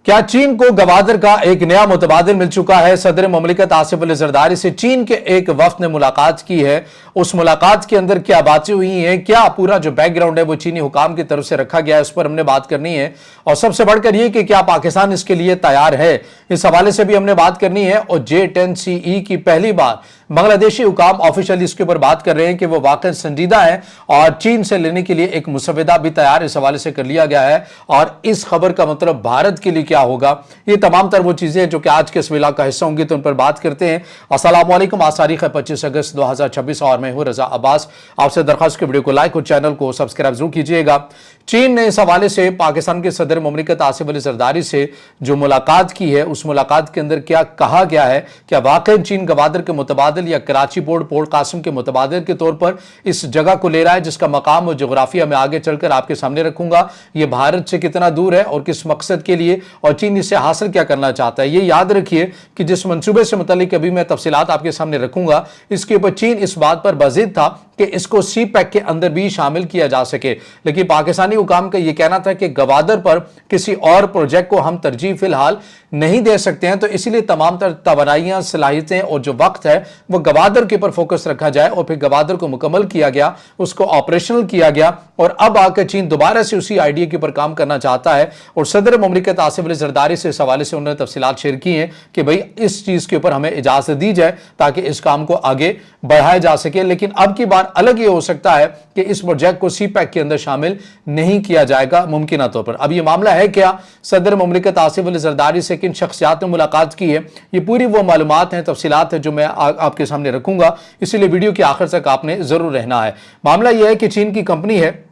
क्या चीन को गवादर का एक नया मुतबादिल मिल चुका है? सदर ममलिकत आसिफ अली जरदारी से चीन के एक वफ्द ने मुलाकात की है। उस मुलाकात के अंदर क्या बातें हुई हैं, क्या पूरा जो बैकग्राउंड है वो चीनी हुकाम की तरफ से रखा गया है, उस पर हमने बात करनी है। और सबसे बढ़कर ये कि क्या पाकिस्तान इसके लिए तैयार है, इस हवाले से भी हमने बात करनी है। और J10CE की पहली बार बांग्लादेशी हुकाम ऑफिशियली इसके ऊपर बात कर रहे हैं कि वो वाकई संजीदा है और चीन से लेने के लिए एक मुसविदा भी तैयार इस हवाले से कर लिया गया है। और इस खबर का मतलब भारत के लिए क्या होगा, ये तमाम तर वो चीजें जो कि आज के इस विला का हिस्सा होंगी, तो उन पर बात करते हैं। अस्सलाम वालेकुम। आज तारीख है 25 अगस्त 2026 और मैं हूं रजा अब्बास। आपसे दरख्वास्त की वीडियो को लाइक और चैनल को सब्सक्राइब जरूर कीजिएगा। चीन ने इस हवाले से पाकिस्तान के सदर ममलिकत आसिफ अली जरदारी से जो मुलाकात की है, उस मुलाकात के अंदर क्या कहा गया है, क्या वाकई चीन गवादर के मुतबादिल या कराची पोर्ट कासिम के मुतबादिल के तौर पर इस जगह को ले रहा है, जिसका मकाम और जोग्राफिया में आगे चलकर आपके सामने रखूंगा। ये भारत से कितना दूर है और किस मकसद के लिए, और चीन इससे हासिल क्या करना चाहता है। ये याद रखिए कि जिस मंसूबे से मुतालिक अभी मैं तफसीलात आपके सामने रखूंगा, इसके ऊपर चीन इस बात पर बाजिद था कि इसको सी पैक के अंदर भी शामिल किया जा सके, लेकिन पाकिस्तानी हुकाम का यह कहना था कि गवादर पर किसी और प्रोजेक्ट को हम तरजीह फिलहाल नहीं दे सकते हैं, तो इसीलिए तमाम तवानाइयां, सलाहियतें और जो वक्त है वो गवादर के ऊपर फोकस रखा जाए। और फिर गवादर को मुकम्मल किया गया, उसको ऑपरेशनल किया गया, और अब आकर चीन दोबारा से उसी आइडिया के ऊपर काम करना चाहता है। और सदर ममलिकत आसिफ अली जरदारी से इस हवाले से उन्होंने तफसीलात शेयर की हैं कि भाई इस चीज के ऊपर हमें इजाजत दी जाए ताकि इस काम को आगे बढ़ाया जा सके। लेकिन अब की बार अलग ये हो सकता है कि इस प्रोजेक्ट को सी पैक के अंदर शामिल नहीं किया जाएगा मुमकिन तौर पर। अब ये मामला है क्या, सदर ममलिकत आसिफ अली जरदारी से किन शख्सियात ने मुलाकात की है, ये पूरी वो मालूमात हैं, तफसीलात है जो मैं आपके सामने रखूंगा, इसीलिए वीडियो के आखिर तक आपने जरूर रहना है। मामला यह है कि चीन की कंपनी है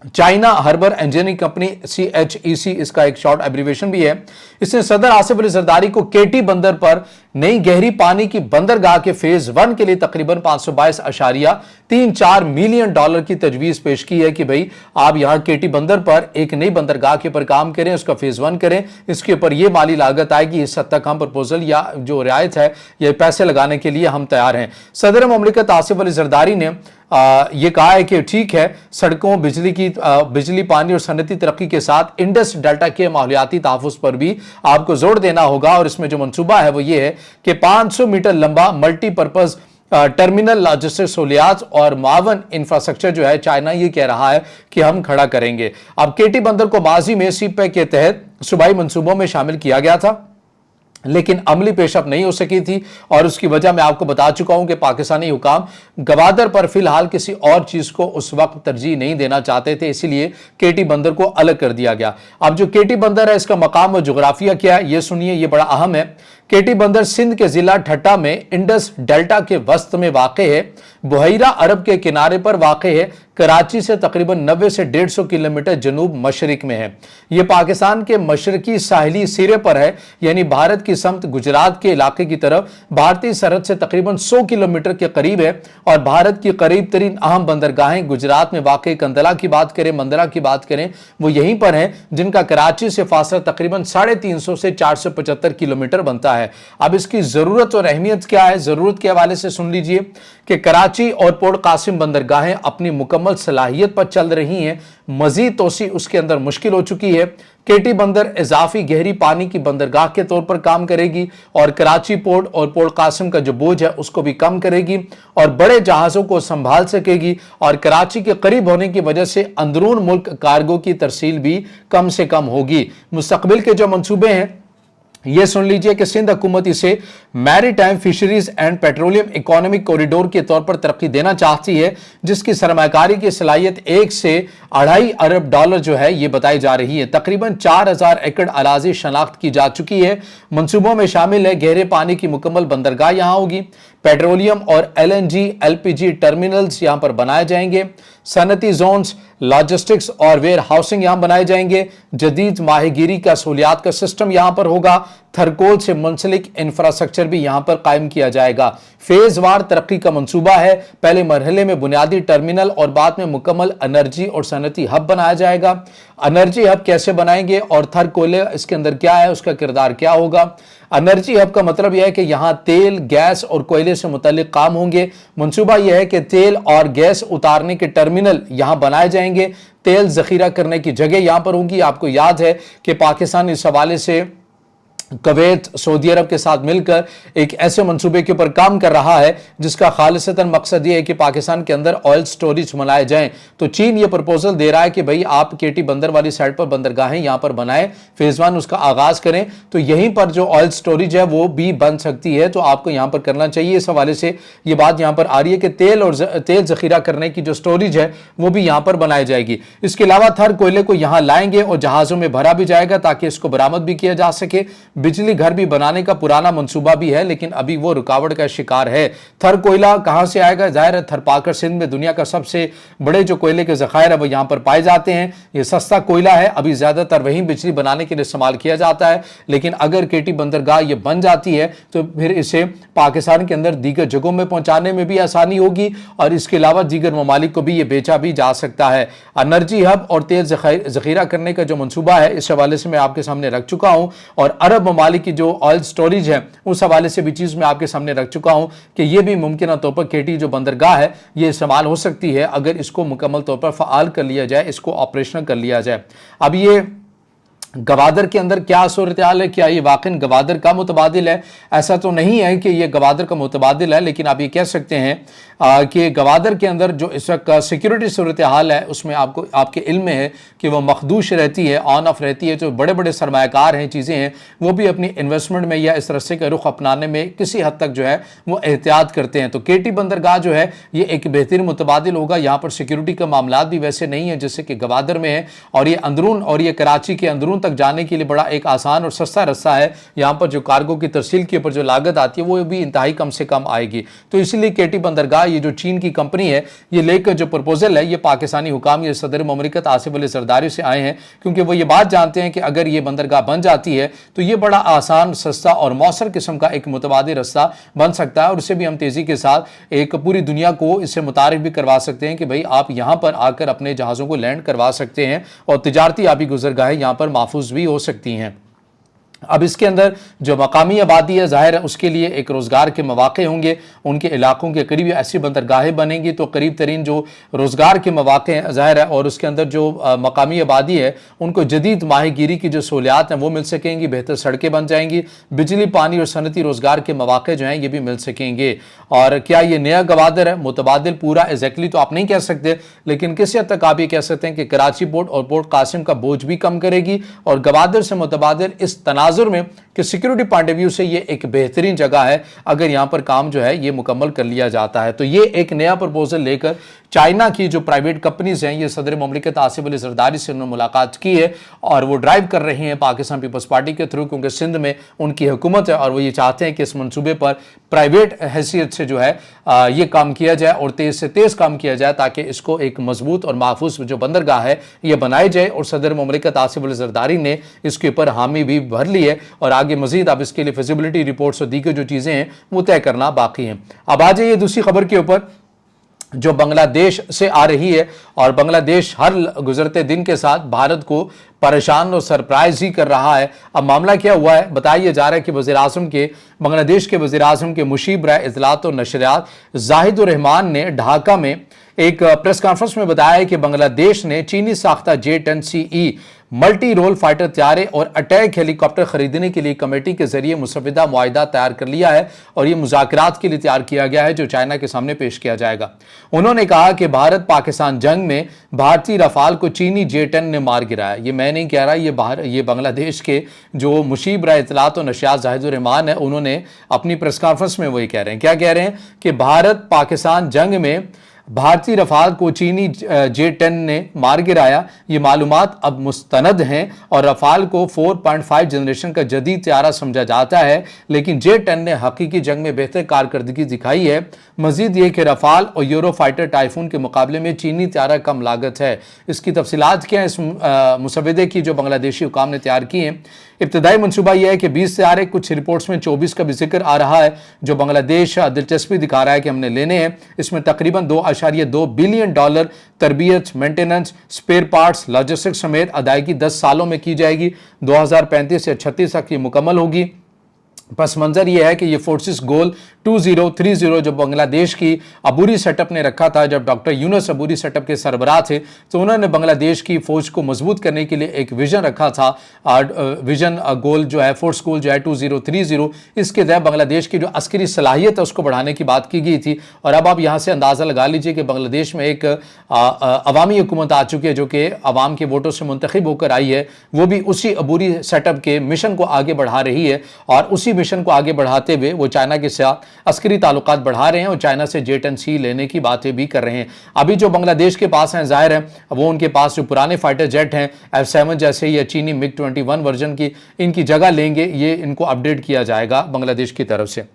China harbour engineering company, CHEC इसका एक शॉर्ट एब्रीविएशन भी है। इसने सदर आसिफ अली जरदारी को केटी बंदर पर नई गहरी पानी की बंदरगाह के फेज 1 के लिए तकरीबन $522.34 मिलियन की तजवीज पेश की है कि भाई आप यहां केटी बंदर पर एक नई बंदरगाह के ऊपर काम करें, उसका फेज 1 करें। इसके ऊपर यह माली लागत आएगी, इस हद तक हम प्रपोजल या जो रियायत है ये पैसे लगाने के लिए हम तैयार हैं। सदर ममलिकत आसिफ अली जरदारी ने ये कहा है कि ठीक है, सड़कों, बिजली, पानी और सनती तरक्की के साथ इंडस डेल्टा के माहौलियाती तहफ़्फ़ुज़ पर भी आपको जोर देना होगा। और इसमें जो मंसूबा है वो ये है कि 500 मीटर लंबा मल्टीपर्पज़ टर्मिनल, लॉजिस्टिक्स, सहूलियात और मावन इंफ्रास्ट्रक्चर जो है चाइना ये कह रहा है कि हम खड़ा करेंगे। अब केटी बंदर को माजी में सी पैक के तहत सूबाई मंसूबों में शामिल किया गया था, लेकिन अमली पेशरफ नहीं हो सकी थी। और उसकी वजह मैं आपको बता चुका हूं कि पाकिस्तानी हुकाम गवादर पर फिलहाल किसी और चीज को उस वक्त तरजीह नहीं देना चाहते थे, इसीलिए केटी बंदर को अलग कर दिया गया। अब जो केटी बंदर है, इसका मकाम और जोग्राफिया क्या है ये सुनिए, ये बड़ा अहम है। केटी बंदर सिंध के जिला ठट्टा में इंडस डेल्टा के वस्त में वाक़ है, बुहैरा अरब के किनारे पर वाक़ है, कराची से तकरीबन 90 से 150 किलोमीटर जनूब मशरिक में है। यह पाकिस्तान के मशरकी साहिली सिरे पर है, यानी भारत की समत गुजरात के इलाके की तरफ भारतीय सरहद से तकरीबन 100 किलोमीटर के करीब है। और भारत की करीब तरीन अहम बंदरगाहें गुजरात में वाक़ कंदला की बात करें, मंदला की बात करें, वो यहीं पर हैं, जिनका कराची से फासला तकरीबन 350 से 475 किलोमीटर बनता है। अब इसकी जरूरत और अहमियत क्या है, जरूरत के हवाले से सुन लीजिए कि कराची और पोर्ट कासिम बंदरगाहें अपनी मुकम्मल सलाहियत पर चल रही हैं, मजीद तोसी उसके अंदर मुश्किल हो चुकी है। केटी बंदर इजाफी गहरी पानी की बंदरगाह के तौर पर काम करेगी और कराची पोर्ट और पोर्ट कासिम का जो बोझ है उसको भी कम करेगी और बड़े जहाज़ों को संभाल सकेगी। और कराची के करीब होने की वजह से अंदरून मुल्क कार्गो की तरसील भी कम से कम होगी। मुस्तकबिल के जो मंसूबे हैं ये सुन लीजिए कि सिंध हुकूमत इसे maritime fisheries and petroleum economic corridor के तौर पर तरक्की देना चाहती है, जिसकी सरमाकारी की सलाहियत 1 से 2.5 अरब डॉलर जो है ये बताई जा रही है। तकरीबन 4000 एकड़ अराजी शनाख्त की जा चुकी है। मंसूबों में शामिल है गहरे पानी की मुकम्मल बंदरगाह यहाँ होगी, पेट्रोलियम और LNG LPG टर्मिनल्स यहाँ पर बनाए जाएंगे, सनती जोन्स, लॉजिस्टिक्स और वेयर हाउसिंग यहां बनाए जाएंगे, जदीद माहीगीरी का सहूलियात का सिस्टम यहां पर होगा, थरकोल से मुंसलिक इंफ्रास्ट्रक्चर भी यहां पर कायम किया जाएगा। फेज वार तरक्की का मंसूबा है, पहले मरहले में बुनियादी टर्मिनल और बाद में मुकम्मल एनर्जी और सनती हब बनाया जाएगा। एनर्जी हब कैसे बनाएंगे और थर कोयले इसके अंदर क्या है, उसका किरदार क्या होगा। एनर्जी हब का मतलब यह है कि यहां तेल, गैस और कोयले से मुतल्लिक काम होंगे। मंसूबा यह है कि तेल और गैस उतारने के टर्मिनल यहां बनाए जाएंगे, तेल जखीरा करने की जगह यहां पर होंगी। आपको याद है कि पाकिस्तान इस हवाले से कुवैत, सऊदी अरब के साथ मिलकर एक ऐसे मंसूबे के ऊपर काम कर रहा है जिसका खालिसतन मकसद यह है कि पाकिस्तान के अंदर ऑयल स्टोरेज बनाए जाएं। तो चीन ये प्रपोजल दे रहा है कि भाई आप केटी बंदर वाली साइड पर बंदरगाहें यहां पर बनाएं, फेज 1 उसका आगाज करें, तो यहीं पर जो ऑयल स्टोरेज है वो भी बन सकती है। तो आपको यहां पर करना चाहिए। इस हवाले से ये बात यहां पर आ रही है कि तेल जखीरा करने की जो स्टोरेज है वो भी यहां पर बनाई जाएगी। इसके अलावा थर कोयले को यहां लाएंगे और जहाजों में भरा भी जाएगा ताकि इसको बरामद भी किया जा सके। बिजली घर भी बनाने का पुराना मंसूबा भी है, लेकिन अभी वो रुकावट का शिकार है। थर कोयला कहां से आएगा? जाहिर है थरपाकर सिंध में दुनिया का सबसे बड़े जो कोयले के जखायर है वो यहां पर पाए जाते हैं। ये सस्ता कोयला है, अभी ज्यादातर वहीं बिजली बनाने के लिए इस्तेमाल किया जाता है। लेकिन अगर केटी बंदरगाह ये बन जाती है तो फिर इसे पाकिस्तान के अंदर दीगर जगहों में पहुंचाने में भी आसानी होगी और इसके अलावा दीगर ममालिक को भी ये बेचा भी जा सकता है। एनर्जी हब और तेल जखीरा करने का जो मंसूबा है इस हवाले से मैं आपके सामने रख चुका हूं और अरब ममालिक की जो ऑयल स्टोरेज है उस हवाले से भी चीज मैं आपके सामने रख चुका हूं कि यह भी मुमकिन तौर पर केटी जो बंदरगाह है ये इस्तेमाल हो सकती है अगर इसको मुकम्मल तौर पर फ़आल कर लिया जाए, इसको ऑपरेशनल कर लिया जाए। अब ये गवादर के अंदर क्या सूरत हाल है? क्या ये वाकई गवादर का मुतबादिल है? ऐसा तो नहीं है कि ये गवादर का मुतबादिल है, लेकिन आप ये कह सकते हैं कि गवादर के अंदर जो इस वक्त सिक्योरिटी सूरत हाल है उसमें आपको आपके इल्म में है कि वो मखदूश रहती है, ऑन ऑफ रहती है। जो बड़े बड़े सरमायाकार हैं, चीज़ें हैं, वो भी अपनी इन्वेस्टमेंट में या इस रस्ते का रुख अपनाने में किसी हद तक जो है वो एहतियात करते हैं। तो केटी बंदरगाह जो है ये एक बेहतरीन मुतबादिल होगा। यहाँ पर सिक्योरिटी का मामला भी वैसे नहीं है जैसे कि गवादर में है और ये अंदरून और ये कराची के अंदरून तक जाने के लिए बड़ा एक आसान और सस्ता रास्ता है। यहाँ पर जो कार्गो की तरसील के ऊपर जो लागत आती है वो भी इंतहाई कम से कम आएगी। तो इसलिए केटी बंदरगाह ये जो चीन की कंपनी है ये लेकर जो प्रपोजल है ये पाकिस्तानी हुकाम ये सदर ममलिकत आसिफ अली जरदारी से आए हैं, क्योंकि वो ये बात जानते हैं कि अगर ये बंदरगाह बन जाती है तो ये बड़ा आसान, सस्ता और मौसर किस्म का एक मुतबादिल रास्ता बन सकता है और इससे भी हम तेजी के साथ एक पूरी दुनिया को इससे मुतारिफ भी करवा सकते हैं कि भाई आप यहाँ पर आकर अपने जहाज़ों को लैंड करवा सकते हैं और तिजारती आबी गुजरगाहें यहाँ पर महफूज भी हो सकती हैं। अब इसके अंदर जो मकामी आबादी है ज़ाहिर है उसके लिए एक रोज़गार के मौक़े होंगे, उनके इलाकों के करीब ऐसी बंदरगाहें बनेंगी तो करीब तरीन जो रोज़गार के मौक़े हैं ज़ाहिर है और उसके अंदर जो मकामी आबादी है उनको जदीद माहीगीरी की जो सहूलियात हैं वो मिल सकेंगी, बेहतर सड़कें बन जाएंगी, बिजली, पानी और सनती रोज़गार के मौक़े जो हैं ये भी मिल सकेंगे। और क्या ये नया गवादर है? मुतबादिल पूरा एग्जैक्टली तो आप नहीं कह सकते, लेकिन किसी हद तक आप ये कह सकते हैं कि कराची पोर्ट और पोर्ट कासिम का बोझ भी कम करेगी और गवादर से मुतबादिल इस तनाजुर में कि सिक्योरिटी पॉइंट ऑफ व्यू से ये एक बेहतरीन जगह है अगर यहां पर काम जो है ये मुकम्मल कर लिया जाता है। तो ये एक नया प्रपोजल लेकर चाइना की जो प्राइवेट कंपनीज हैं ये सदर ममलिकत आसिफ अली जरदारी से उन्होंने मुलाकात की है और वो ड्राइव कर रहे हैं पाकिस्तान पीपल्स पार्टी के थ्रू, क्योंकि सिंध में उनकी हुकूमत है और वो ये चाहते हैं कि इस मनसूबे पर प्राइवेट हैसियत से जो है ये काम किया जाए और तेज से तेज काम किया जाए ताकि इसको एक मजबूत और महफूज जो बंदरगाह है ये बनाई जाए। और सदर ममलिकत आसिफ अली जरदारी ने इसके ऊपर हामी भी भर ली है और आगे मजीद अब इसके लिए फिजिबिलिटी रिपोर्ट्स और दीगर जो चीज़ें हैं वो तय करना बाकी हैं। अब आ जाइए दूसरी खबर के ऊपर जो बांग्लादेश से आ रही है और बांग्लादेश हर गुजरते दिन के साथ भारत को परेशान और सरप्राइज ही कर रहा है। अब मामला क्या हुआ है? बताया जा रहा है कि वज़ीर-ए-आज़म के बांग्लादेश के वज़ीर-ए-आज़म के मुशीब राय इत्तलात और नशरियात जाहिदुर रहमान ने ढाका में एक प्रेस कॉन्फ्रेंस में बताया कि बांग्लादेश ने चीनी साख्ता J-10CE मल्टी रोल फाइटर तैयारे और अटैक हेलीकॉप्टर खरीदने के लिए कमेटी के जरिए मुसविदा मुआहिदा तैयार कर लिया है और ये मुज़ाकरात के लिए तैयार किया गया है जो चाइना के सामने पेश किया जाएगा। उन्होंने कहा कि भारत पाकिस्तान जंग में भारतीय रफाल को चीनी J-10 ने मार गिराया। ये मैं नहीं कह रहा, ये बांग्लादेश के जो मुशीब राय इत्तलात और नशरियात जाहिदुर रहमान है उन्होंने अपनी प्रेस कॉन्फ्रेंस में वही कह रहे हैं। क्या कह रहे हैं कि भारत पाकिस्तान जंग में भारतीय रफाल को चीनी J-10 ने मार गिराया। ये मालूमात अब मुस्तनद हैं और रफाल को 4.5 जनरेशन का जदीद त्यारा समझा जाता है, लेकिन J-10 ने हकीकी जंग में बेहतर कारकर्दगी दिखाई है। मजीद ये कि रफाल और यूरो फाइटर टाइफून के मुकाबले में चीनी त्यारा कम लागत है। इसकी तफसीलात क्या है इस मुसविदे की जो बांग्लादेशी हुकाम ने तैयार की हैं? इब्तदाई मनसूबा यह है कि 20 तैयारे, कुछ रिपोर्ट्स में 24 का भी जिक्र आ रहा है जो बांग्लादेश दिलचस्पी दिखा रहा है कि हमने लेने हैं। इसमें तकरीबन $1.2 बिलियन तरबियत, मेंटेनेंस, स्पेयर पार्ट्स, लॉजिस्टिक्स समेत अदायगी 10 सालों में की जाएगी। 2035 या 36 तक ये मुकम्मल होगी। पस मंजर ये है कि ये फोर्सेस गोल 2030 जो बांग्लादेश की अबूरी सेटअप ने रखा था, जब डॉक्टर यूनुस अबूरी सेटअप के सरबराह थे तो उन्होंने बांग्लादेश की फौज को मजबूत करने के लिए एक विजन रखा था। विजन गोल जो है, फोर्स गोल जो है 2030, इसके तहत बांग्लादेश की जो अस्करी सलाहियत है उसको बढ़ाने की बात की गई थी। और अब आप यहाँ से अंदाज़ा लगा लीजिए कि बांग्लादेश में एक अवामी हुकूमत आ चुकी है जो कि अवाम के वोटों से मुंतखब होकर आई है, वो भी उसी अबूरी सेटअप के मिशन को आगे बढ़ा रही है। और उसी मिशन को आगे बढ़ाते हुए वो चाइना के साथ अस्करी ताल्लुकात बढ़ा रहे हैं और चाइना से J-10C लेने की बातें भी कर रहे हैं। अभी जो बांग्लादेश के पास हैं, जाहिर है वो उनके पास जो पुराने फाइटर जेट हैं F-7 जैसे या चीनी MiG-21 वर्जन की, इनकी जगह लेंगे। ये इनको अपडेट किया जाएगा बांग्लादेश की तरफ से।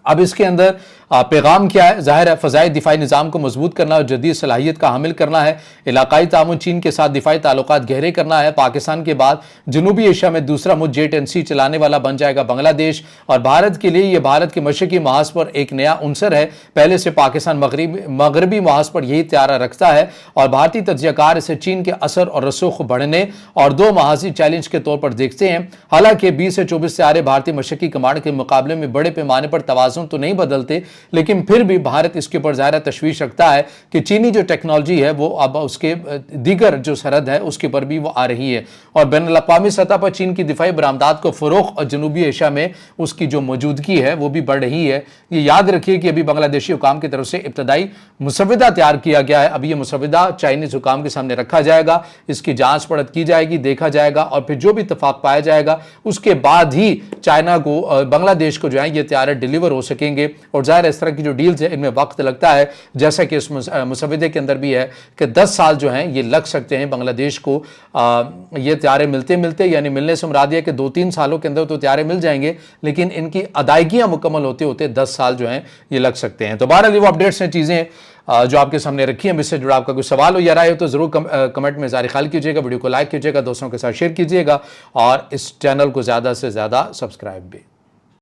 अब इसके अंदर पैगाम क्या है? जाहिर है फ़ज़ाई दिफाई निज़ाम को मजबूत करना और जदीद सलाहियत का हामिल करना है। इलाकाई तामुन, चीन के साथ दिफाई ताल्लुकात गहरे करना है। पाकिस्तान के बाद जनूबी एशिया में दूसरा मुल्क J-10C चलाने वाला बन जाएगा बांग्लादेश। और भारत के लिए ये भारत के मशरकी महाज पर एक नया उनसर है। पहले से पाकिस्तान मगरबी महाज पर यही त्यारा रखता है और भारतीय तज्ज़ियाकार इसे चीन के असर और रसूख बढ़ने और दो महाजी चैलेंज के तौर पर देखते हैं। हालांकि 20 से 24 त्यारे भारतीय मशरकी कमांड के मुकाबले में बड़े पैमाने पर तवाज़ुन तो नहीं बदलते, लेकिन फिर भी भारत इसके ऊपर ज़्यादा तशवीश रखता है कि चीनी जो टेक्नोलॉजी है वो अब उसके दीगर जो सरहद है उसके ऊपर भी वो आ रही है। और बैनुल-अक़वामी सतह पर चीन की दिफाई बरामदात को फ़रोग़ और जनूबी एशिया में उसकी जो मौजूदगी है वो भी बढ़ रही है। ये याद रखिए कि अभी बांग्लादेशी हुकाम की तरफ से इब्तदाई मुसविदा तैयार किया गया है। अभी ये मुसविदा चाइनीज़ हुकाम के सामने रखा जाएगा, इसकी जाँच पड़त की जाएगी, देखा जाएगा और फिर जो भी इत्तफाक पाया जाएगा उसके बाद ही चाइना को, बांग्लादेश को जो है ये तैयारे डिलीवर हो सकेंगे। और ज़ाहिर इस तरह की जो डील्स है इनमें वक्त लगता है, जैसा कि इस मुसविदे के अंदर भी है कि 10 साल जो हैं ये लग सकते हैं बांग्लादेश को ये तैयारे मिलते मिलते, यानी मिलने से मुराद है कि 2-3 सालों के अंदर तो तैयारे मिल जाएंगे, लेकिन इनकी अदायगियां मुकम्मल होते होते 10 साल जो हैं ये लग सकते हैं। तो बहरहाल वो अपडेट्स हैं, चीज़ें जो आपके सामने रखी है। इससे जुड़ा आपका कोई सवाल हो या राय हो तो ज़रूर कमेंट में ज़ाहिर ख्याल कीजिएगा, वीडियो को लाइक कीजिएगा, दोस्तों के साथ शेयर कीजिएगा और इस चैनल को ज़्यादा से ज़्यादा सब्सक्राइब भी।